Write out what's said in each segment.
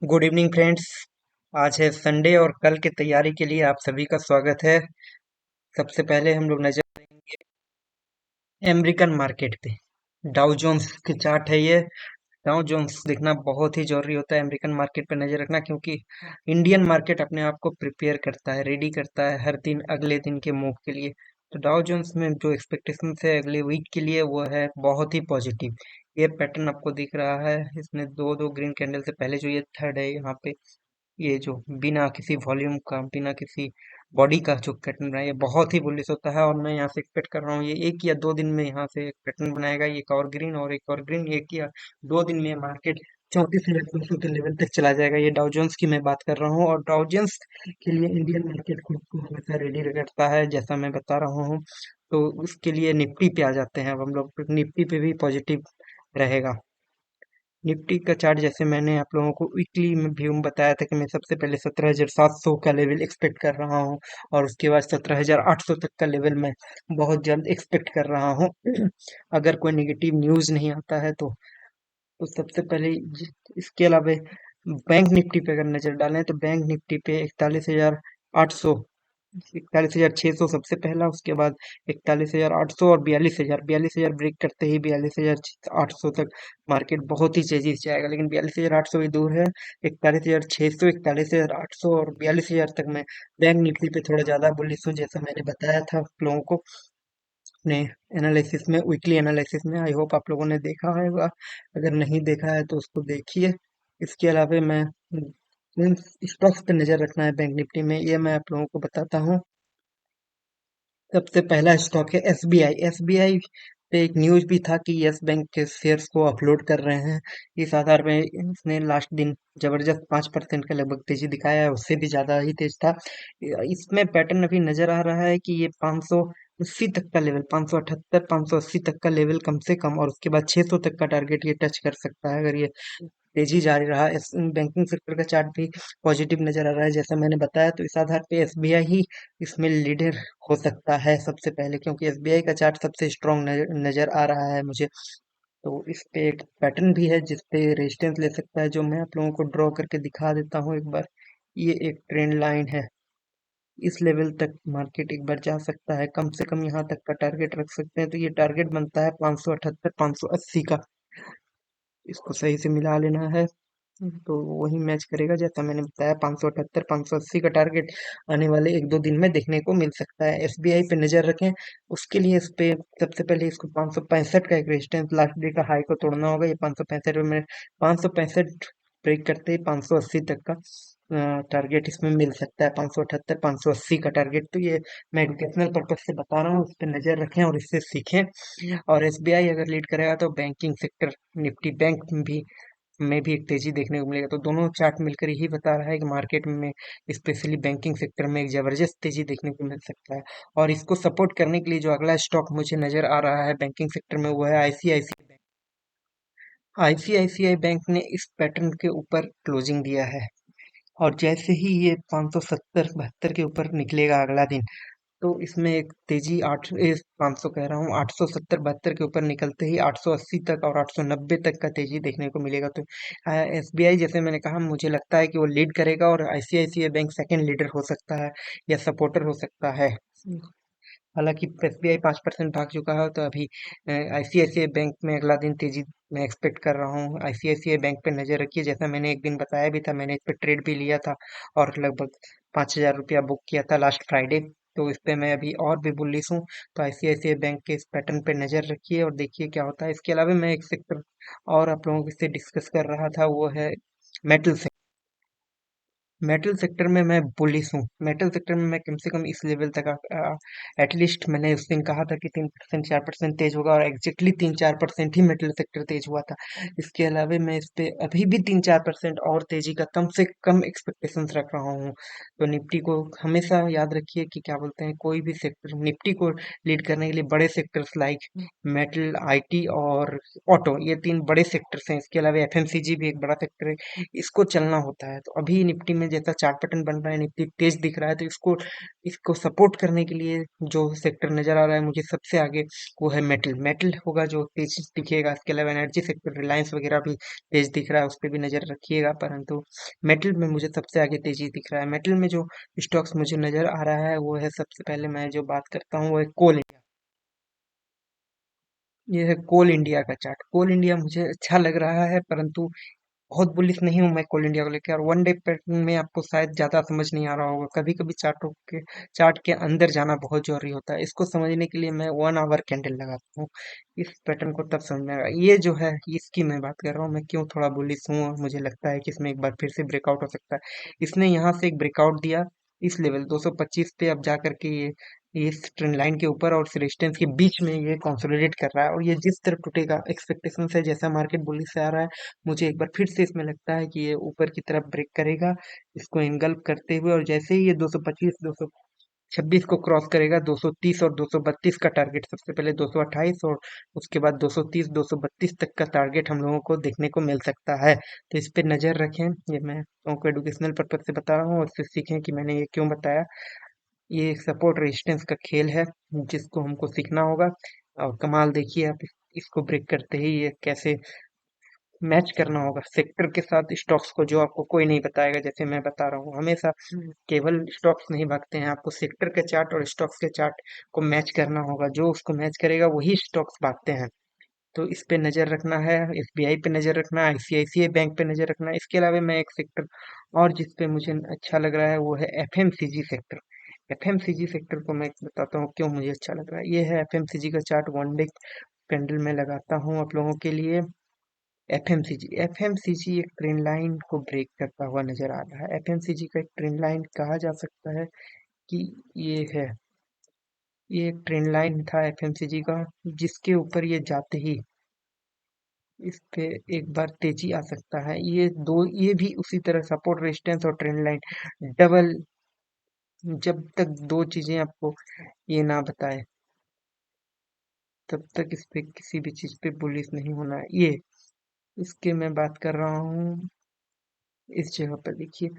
Good evening friends. आज है Sunday और कल की तैयारी के लिए आप सभी का स्वागत है। सबसे पहले हम लोग नजर देंगे अमेरिकन मार्केट पे। डाउ जोन्स की चार्ट है ये। डाउ जोन्स देखना बहुत ही जरूरी होता है, अमेरिकन मार्केट पे नजर रखना, क्योंकि इंडियन मार्केट अपने आप को प्रिपेयर करता है, रेडी करता है हर दिन अगले दिन के मूव के लिए। तो डाउ जोन्स में जो एक्सपेक्टेशन है अगले वीक के लिए वो है बहुत ही पॉजिटिव। ये पैटर्न आपको दिख रहा है, इसमें दो दो ग्रीन कैंडल से पहले जो ये थर्ड है यहाँ पे, ये जो बिना किसी वॉल्यूम का, बिना किसी बॉडी का जो पैटर्न बनाया, ये बहुत ही बुलिश होता है। और मैं यहाँ से एक्सपेक्ट कर रहा हूँ ये एक या दो दिन में यहाँ से एक पैटर्न बनाएगा, एक और ग्रीन और एक और ग्रीन, एक या दो दिन में मार्केट 34,200 के लेवल तक चला जाएगा। ये डाउजेंस की मैं बात कर रहा हूँ, और डाउजेंस के लिए इंडियन मार्केट खुद को हमेशा रेडी रखता है, जैसा मैं बता रहा हूँ। तो उसके लिए निफ्टी पे आ जाते हैं अब हम लोग। निफ्टी पे भी पॉजिटिव रहेगा। निफ्टी का चार्ट जैसे मैंने आप लोगों को वीकली में भी बताया था कि मैं सबसे पहले 17,700 का लेवल एक्सपेक्ट कर रहा हूँ, और उसके बाद 17,800 तक का लेवल मैं बहुत जल्द एक्सपेक्ट कर रहा हूँ। अगर कोई नेगेटिव न्यूज़ नहीं आता है तो सबसे पहले इसके अलावा बैंक निफ्टी पे अगर नजर डालें तो बैंक निफ्टी पे 41,800, 41,600 सबसे पहला, उसके बाद 41,800 और 42,000, 42,000 ब्रेक करते ही 42,800 तक मार्केट बहुत ही तेजी से जाएगा। लेकिन 42,800 भी दूर है। 41,600, 41,800 और 42,000 तक मैं बैंक निफ्टी पे थोड़ा ज्यादा बुलिश हूँ, जैसा मैंने बताया था आप लोगों को अपने एनालिसिस में, वीकली एनालिसिस में। आई होप आप लोगों ने देखा होगा, अगर नहीं देखा है तो उसको देखिए। इसके अलावा मैं किन स्टॉक्स पे नजर रखना है बैंक निफ्टी में, ये मैं आप लोगों को बताता हूँ। सबसे पहला स्टॉक है एसबीआई। एसबीआई पे एक न्यूज भी था कि यस बैंक के शेयर्स को अपलोड कर रहे हैं। इस आधार पे इसने लास्ट दिन जबरदस्त 5% का लगभग तेजी दिखाया है, उससे भी ज्यादा ही तेज था। इसमें पैटर्न अभी नजर आ रहा है कि ये 580 तक का लेवल, 578 580 तक का लेवल कम से कम, और उसके बाद 600 तक का टारगेट ये टच कर सकता है अगर ये तेजी जारी रहा। इस बैंकिंग सेक्टर का चार्ट भी पॉजिटिव नजर आ रहा है, जैसा मैंने बताया। तो इस आधार पे एसबीआई ही इसमें लीडर हो सकता है सबसे पहले, क्योंकि एसबीआई का चार्ट सबसे स्ट्रॉन्ग नजर आ रहा है मुझे। तो इस पे एक पैटर्न भी है जिस पे रेजिस्टेंस ले सकता है, जो मैं आप लोगों को ड्रॉ करके दिखा देता हूँ एक बार। ये एक ट्रेंड लाइन है, इस लेवल तक मार्केट एक बार जा सकता है, कम से कम यहाँ तक का टारगेट रख सकते हैं। तो ये टारगेट बनता है 578 580 का, इसको सही से मिला लेना है। तो वही मैच करेगा, जैसा मैंने बताया 578 580 का टारगेट आने वाले एक दो दिन में देखने को मिल सकता है। एसबीआई पे नजर रखें, उसके लिए इस पे सबसे पहले इसको 565 का एक रेजिस्टेंस लास्ट डे का हाई को तोड़ना होगा। ये 565 में 565 ब्रेक करते ही 580 तक का टारगेट इसमें मिल सकता है। 578 580 का टारगेट, तो ये मैं एजुकेशनल पर्पज से बता रहा हूँ, उस पर नजर रखें और इससे सीखें। और एसबीआई अगर लीड करेगा तो बैंकिंग सेक्टर, निफ्टी बैंक में भी एक तेजी देखने को मिलेगा। तो दोनों चार्ट मिलकर यही बता रहा है कि मार्केट में स्पेशली बैंकिंग सेक्टर में एक जबरदस्त तेजी देखने को मिल सकता है। और इसको सपोर्ट करने के लिए जो अगला स्टॉक मुझे नजर आ रहा है बैंकिंग सेक्टर में, वो है आईसीआईसीआई बैंक। आईसीआईसीआई बैंक ने इस पैटर्न के ऊपर क्लोजिंग दिया है, और जैसे ही ये 570 72 के ऊपर निकलेगा अगला दिन, तो इसमें एक तेजी 500 कह रहा हूँ, 870 72 के ऊपर निकलते ही 880 तक और 890 तक का तेजी देखने को मिलेगा। तो एसबीआई, जैसे मैंने कहा, मुझे लगता है कि वो लीड करेगा, और आईसीआईसीआई बैंक सेकंड लीडर हो सकता है या सपोर्टर हो सकता है। हालांकि एसबीआई 5% भाग चुका है, तो अभी आईसीआईसीआई बैंक में अगला दिन तेजी मैं एक्सपेक्ट कर रहा हूँ। आईसीआईसीआई बैंक पे नजर रखिए, जैसा मैंने एक दिन बताया भी था, मैंने इस पे ट्रेड भी लिया था और लगभग 5,000 रुपया बुक किया था लास्ट फ्राइडे। तो इस पे मैं अभी और भी बुलिश हूँ। तो आईसीआईसीआई बैंक के इस पैटर्न पे नजर रखिए और देखिए क्या होता है। इसके अलावा मैं एक सेक्टर और आप लोगों से डिस्कस कर रहा था, वो है मेटल। मेटल सेक्टर में मैं बुलिश हूँ। मेटल सेक्टर में मैं कम से कम इस लेवल तक एटलीस्ट, मैंने उस दिन कहा था कि 3% 4% तेज होगा, और एग्जैक्टली 3-4% ही मेटल सेक्टर तेज हुआ था। इसके अलावा मैं इस पे अभी भी 3-4% और तेजी का कम से कम एक्सपेक्टेशंस रख रहा हूँ। तो निफ्टी को हमेशा याद रखिए कि क्या बोलते हैं, कोई भी सेक्टर निफ्टी को लीड करने के लिए बड़े सेक्टर्स लाइक मेटल, आईटी और ऑटो, ये तीन बड़े सेक्टर्स हैं। इसके अलावा एफएमसीजी भी एक बड़ा सेक्टर है, इसको चलना होता है। तो अभी निफ्टी में में जैसा चार्ट पैटर्न बन रहा है, निफ्टी तेज दिख रहा है, तो इसको इसको सपोर्ट करने के लिए जो सेक्टर नजर आ रहा है मुझे सबसे आगे, वो है मेटल। मेटल होगा जो तेज दिखेगा। इसके अलावा एनर्जी सेक्टर, रिलायंस वगैरह भी तेज दिख रहा है, उस पर भी नजर रखिएगा। परंतु मेटल में मुझे सबसे आगे तेजी दिख रहा है। मेटल में जो स्टॉक्स मुझे नजर आ रहा है वो है, सबसे पहले मैं जो बात करता हूँ वो है कोल। ये है कोल इंडिया का चार्ट। कोल इंडिया मुझे अच्छा लग रहा है, परंतु बहुत बुलिश नहीं हूँ मैं कोल इंडिया को लेकर। और वन डे पैटर्न में आपको शायद ज्यादा समझ नहीं आ रहा होगा। कभी कभी चार्ट के अंदर जाना बहुत जरूरी होता है। इसको समझने के लिए मैं 1 आवर कैंडल लगाता हूँ। इस पैटर्न को तब समझ में आएगा। ये जो है, इसकी मैं बात कर रहा हूँ, मैं क्यों थोड़ा बुलिश हूँ और मुझे लगता है कि इसमें एक बार फिर से ब्रेकआउट हो सकता है। इसने यहाँ से एक ब्रेकआउट दिया, इस लेवल 225 पे अब जा करके ये इस ट्रेंड लाइन के ऊपर और इस रेजिस्टेंस के बीच में ये कंसोलिडेट कर रहा है। और ये जिस तरफ टूटेगा, एक्सपेक्टेशन से जैसा मार्केट बुलिश से आ रहा है, मुझे एक बार फिर से इसमें लगता है कि ये ऊपर की तरफ ब्रेक करेगा, इसको एंगल्फ करते हुए। और जैसे ही ये 225 226 को क्रॉस करेगा, 230 और 232 का टारगेट, सबसे पहले 228 और उसके बाद 230 232 तक का टारगेट हम लोगों को देखने को मिल सकता है। तो इस पे नजर रखें। ये मैं आपको एडुकेशनल पर्पज से बता रहा हूँ, और इससे सीखें कि मैंने ये क्यों बताया। ये एक सपोर्ट रेजिस्टेंस का खेल है जिसको हमको सीखना होगा। और कमाल देखिए आप, इसको ब्रेक करते ही ये कैसे मैच करना होगा सेक्टर के साथ स्टॉक्स को, जो आपको कोई नहीं बताएगा। जैसे मैं बता रहा हूँ, हमेशा केवल स्टॉक्स नहीं भागते हैं, आपको सेक्टर के चार्ट और स्टॉक्स के चार्ट को मैच करना होगा। जो उसको मैच करेगा वही स्टॉक्स भागते हैं। तो इस पे नजर रखना है, एसबीआई पे नजर रखना है, आईसीआईसीआई बैंक पे नजर रखना है। इसके अलावा मैं एक सेक्टर और जिस पे मुझे अच्छा लग रहा है वो है एफएमसीजी सेक्टर। एफएमसीजी सेक्टर को मैं बताता हूँ क्यों मुझे अच्छा लग रहा है। ये है एफएमसीजी का चार्ट, वन डे कैंडल में लगाता हूँ आप लोगों के लिए। एफएमसीजी एक ट्रेंड लाइन को ब्रेक करता हुआ नजर आ रहा है। एफएमसीजी का एक ट्रेंड लाइन कहा जा सकता है कि ये है, ये एक ट्रेंड लाइन था एफएमसीजी का, जिसके ऊपर ये जाते ही इस पे एक बार तेजी आ सकता है। ये भी उसी तरह सपोर्ट रेजिस्टेंस और ट्रेंड लाइन डबल, जब तक दो चीजें आपको ये ना बताए तब तक इस पे किसी भी चीज पे बुलिश नहीं होना है। ये इसके मैं बात कर रहा हूँ इस जगह पर देखिए।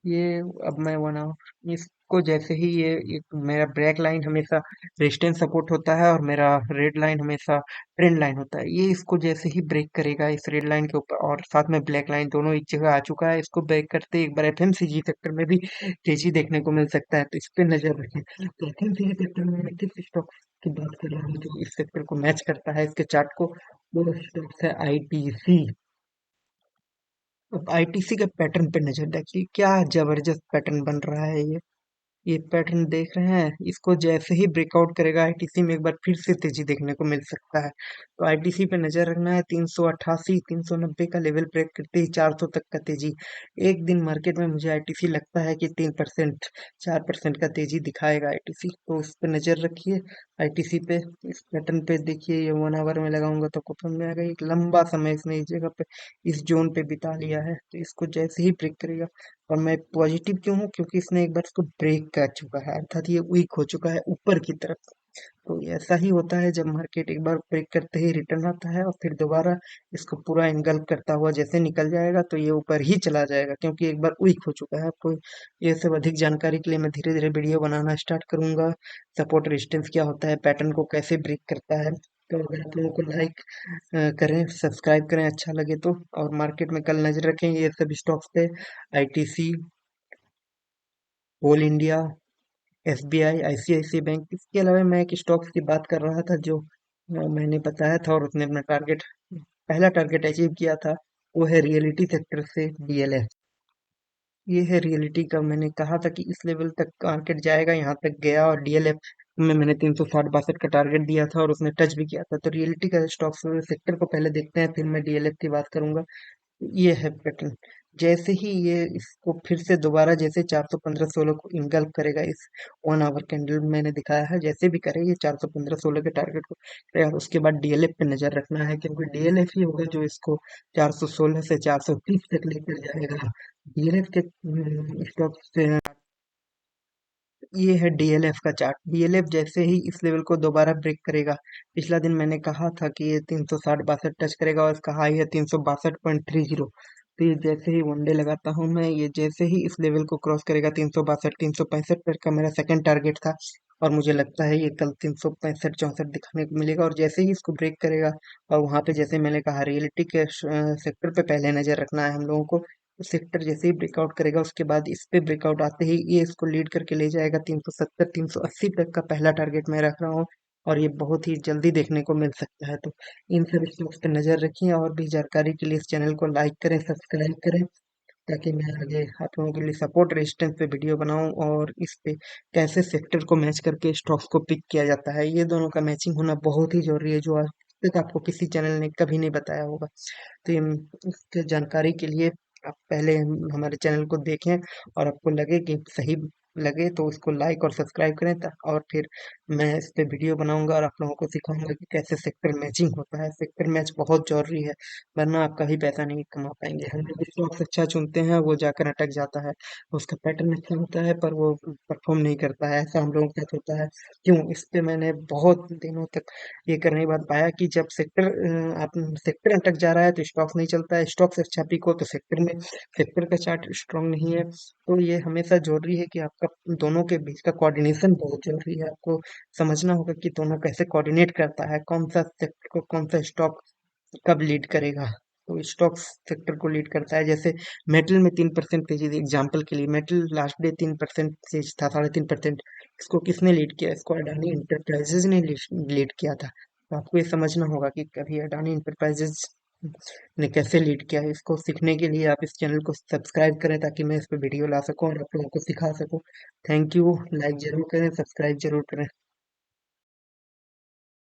ये अब मैं बना इसको, जैसे ही ये एक मेरा ब्रेक लाइन हमेशा रेजिस्टेंस सपोर्ट होता है और मेरा रेड लाइन हमेशा ट्रेंड लाइन होता है। ये इसको जैसे ही ब्रेक करेगा इस रेड लाइन के ऊपर, और साथ में ब्लैक लाइन दोनों एक जगह आ चुका है, इसको ब्रेक करते एक बार एफएमसीजी सेक्टर में भी तेजी देखने को मिल सकता है। तो इस पे नजर रखें। तो एफएमसीजी सेक्टर में मैं किस स्टॉक की बात कर रहा हूँ जो इस सेक्टर को मैच करता है, इसके चार्ट को, वो स्टॉक्स है आईटीसी। अब आईटीसी के पैटर्न पे नजर डालिए, क्या जबरदस्त पैटर्न बन रहा है ये पैटर्न देख रहे हैं। इसको जैसे ही ब्रेकआउट करेगा आईटीसी में, एक बार फिर से तेजी देखने को मिल सकता है। तो आईटीसी पे नजर रखना है। 388 390 का लेवल ब्रेक करते ही 400 तक का तेजी। एक दिन मार्केट में मुझे आईटीसी लगता है कि 3% 4% का तेजी दिखाएगा आईटीसी, तो इस पे नजर रखिए। आईटीसी पे इस पैटर्न पे देखिए, ये 1 आवर में लगाऊंगा तो आपको समझ में आएगा। एक लंबा समय इसने इस जगह पे, इस जोन पे बिता लिया है। तो इसको जैसे ही ब्रेक करेगा, और मैं पॉजिटिव क्यों हूँ, क्योंकि इसने एक बार इसको ब्रेक कर चुका है, अर्थात ये वीक हो चुका है ऊपर की तरफ। तो ये ऐसा ही होता है जब मार्केट एक बार ब्रेक करते ही रिटर्न आता है और फिर दोबारा इसको पूरा एंगल्फ करता हुआ जैसे निकल जाएगा, तो ये ऊपर ही चला जाएगा, क्योंकि एक बार वीक हो चुका है। आपको ये सब अधिक जानकारी के लिए मैं धीरे धीरे वीडियो बनाना स्टार्ट करूंगा। सपोर्ट रेजिस्टेंस क्या होता है, पैटर्न को कैसे ब्रेक करता है। तो अगर आप लोगों को लाइक करें, सब्सक्राइब करें अच्छा लगे तो। और मार्केट में कल नजर रखें ये सब स्टॉक्स पे, आईटीसी, कोल इंडिया, एसबीआई, आईसीआईसीआई बैंक। इसके अलावा मैं एक स्टॉक्स की बात कर रहा था जो मैंने बताया था और उसने अपना टारगेट, पहला टारगेट अचीव किया था। वो है रियलिटी सेक्टर से डीएलएफ। ये है रियलिटी का, मैंने कहा था कि इस लेवल तक मार्केट जाएगा, यहाँ तक गया। और डीएलएफ में मैंने 360 62 का टारगेट दिया था और उसने टच भी किया था। तो रियलिटी का स्टॉक्स सेक्टर को पहले देखते हैं, फिर मैं डीएलएफ की बात करूंगा। ये है पैटर्न। जैसे ही ये इसको फिर से दोबारा जैसे 415 16 को इंगल्फ करेगा, इस 1 आवर कैंडल मैंने दिखाया है, जैसे भी करे ये 415 16 के टारगेट को करेगा, उसके बाद डीएलएफ पे नजर रखना है, क्योंकि डीएलएफ ही होगा जो इसको 416 से 430 तक लेकर जाएगा। डीएलएफ के स्टॉक से ये है डीएलएफ का चार्ट। डीएलएफ जैसे ही इस लेवल को दोबारा ब्रेक करेगा, पिछला दिन मैंने कहा था कि ये 360 62 टच करेगा और इसका हाई है 362.30। तो ये जैसे ही वनडे लगाता हूँ मैं, ये जैसे ही इस लेवल को क्रॉस करेगा 362 365 पर का मेरा सेकंड टारगेट था, और मुझे लगता है ये कल 365 64 दिखाने को मिलेगा। और जैसे ही इसको ब्रेक करेगा, और वहां पे जैसे मैंने कहा रियलिटी के सेक्टर पे पहले नजर रखना है हम लोगों को। सेक्टर जैसे ही ब्रेकआउट करेगा, उसके बाद इस पे ब्रेकआउट आते ही ये इसको लीड करके ले जाएगा 370 380 तक का पहला टारगेट मैं रख रहा हूँ। और ये बहुत ही जल्दी देखने को मिल सकता है। तो इन सब स्टॉक्स पे नजर रखिए, और भी जानकारी के लिए इस चैनल को लाइक करें, सब्सक्राइब करें, ताकि मैं आगे आप लोगों के लिए सपोर्ट रेजिस्टेंस पे वीडियो बनाऊं, और इस पे कैसे सेक्टर को मैच करके स्टॉक्स को पिक किया जाता है, ये दोनों का मैचिंग होना बहुत ही जरूरी है, जो आज तक आपको किसी चैनल ने कभी नहीं बताया होगा। तो ये इसके जानकारी के लिए आप पहले हमारे चैनल को देखें, और आपको लगे कि सही लगे तो उसको लाइक और सब्सक्राइब करें, और फिर मैं इस पे वीडियो बनाऊंगा और आप लोगों को सिखाऊंगा कि कैसे सेक्टर मैचिंग होता है। सेक्टर मैच बहुत जरूरी है, वरना आप कभी पैसा नहीं कमा पाएंगे। हम लोग स्टॉक्स अच्छा चुनते हैं, वो जाकर अटक जाता है। उसका पैटर्न अच्छा होता है पर वो परफॉर्म नहीं करता है, ऐसा हम लोगों के साथ होता है। क्यों? इस पे मैंने बहुत दिनों तक ये करने के बाद पाया कि जब सेक्टर आप सेक्टर अटक जा रहा है तो स्टॉक्स नहीं चलता है, स्टॉक्स अच्छा पीक हो तो सेक्टर का चार्ट स्ट्रांग नहीं है। तो ये हमेशा जरूरी है कि आपका दोनों के बीच का कोऑर्डिनेशन बहुत जरूरी है। आपको समझना होगा कि दोनों कैसे कोऑर्डिनेट करता है, कौन सा सेक्टर को कौन सा स्टॉक कब लीड करेगा। तो स्टॉक्स सेक्टर को लीड करता है। जैसे मेटल में 3% तेजी थी, एग्जाम्पल के लिए मेटल लास्ट डे 3% तेज था, 3.5%। इसको किसने लीड किया? इसको अडानी इंटरप्राइजेज ने लीड किया था। तो आपको ये समझना होगा कि कभी अडानी इंटरप्राइजेज ने कैसे लीड किया है। इसको सीखने के लिए आप इस चैनल को सब्सक्राइब करें, ताकि मैं इस पर वीडियो ला सकूं और आप लोगों को सिखा सकूं। Thank you. लाइक जरूर करें, सब्सक्राइब जरूर करें।